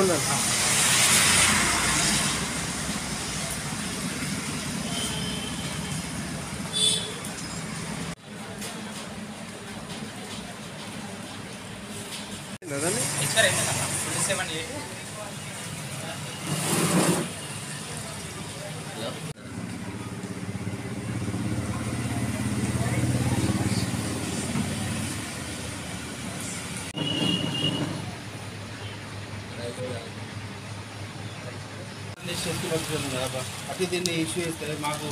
చెప్పండి దాన్ని ఎక్స్పైర్ అయింది 27 అతి దీన్ని ఇష్యూ చేస్తే మాకు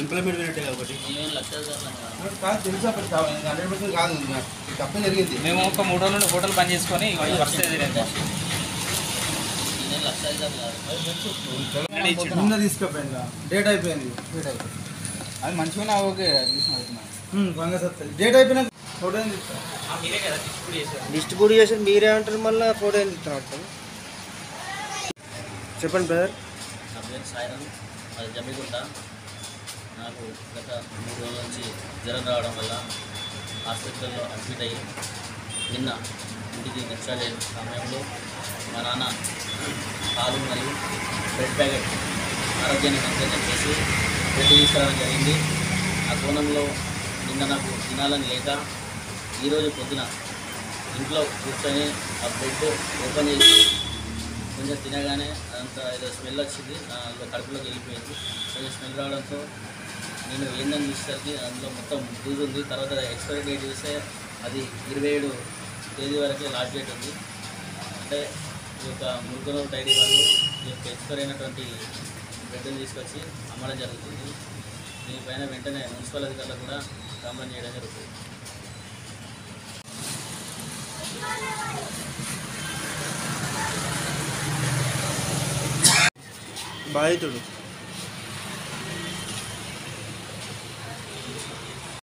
ఇంప్లిమెంట్ అయినట్టే కాబట్టి కాదు తెలుసా 100% కాదు తప్పే జరిగింది. మేము ఒక 3 రోజుల నుండి హోటల్ పని చేసుకొని నిన్న తీసుకుపోయింది డేట్ అయిపోయింది. అది మంచిగా ఓకే ఫంగస్ వస్తుంది డేట్ అయిపోయినా ఫోటో డిస్ట్రిబ్యూట్ చేసి మీరే అంటారు మళ్ళీ ఫోటో ఏం ఇస్తున్నారు చెప్పండి బ్రదర్. నా పేరు సాయిరామ్, అది జమ్మిగుంట. నాకు గత 3 రోజుల నుంచి జ్వరం రావడం వల్ల హాస్పిటల్లో అడ్మిట్ అయ్యి నిన్న ఇంటికి డిశ్చార్జ్ అయిన సమయంలో మా నాన్న పాలు మరియు బ్రెడ్ ప్యాకెట్ ఆరోగ్యాన్ని మెయింటైన్ చేసి బ్రెడ్ తీసుకురావడం జరిగింది. ఆ కోణంలో నిన్న నాకు తినాలని లేక ఈరోజు పొద్దున ఇంట్లో కూర్చొని ఆ బ్రెడ్ ఓపెన్ చేసి కొంచెం తినగానే అంత ఏదో స్మెల్ వచ్చింది, అందులో కడుపులోకి వెళ్ళిపోయింది. కొంచెం స్మెల్ రావడంతో నేను ఏందని చూసేసరికి అందులో మొత్తం లూజ్ ఉంది. తర్వాత ఎక్స్పైరీ డేట్ చూస్తే అది 27 తేదీ వరకే లాస్ట్ డేట్ ఉంది. అంటే ఈ యొక్క మురుగనూరు డైరీ వాళ్ళు ఈ యొక్క ఎక్స్పైరీ అయినటువంటి బ్రెడ్ని తీసుకొచ్చి అమ్మడం జరుగుతుంది. దీనిపైన వెంటనే మున్సిపల్ అధికారులు కూడా కంప్లైంట్ చేయడం జరుగుతుంది. బాధితుడు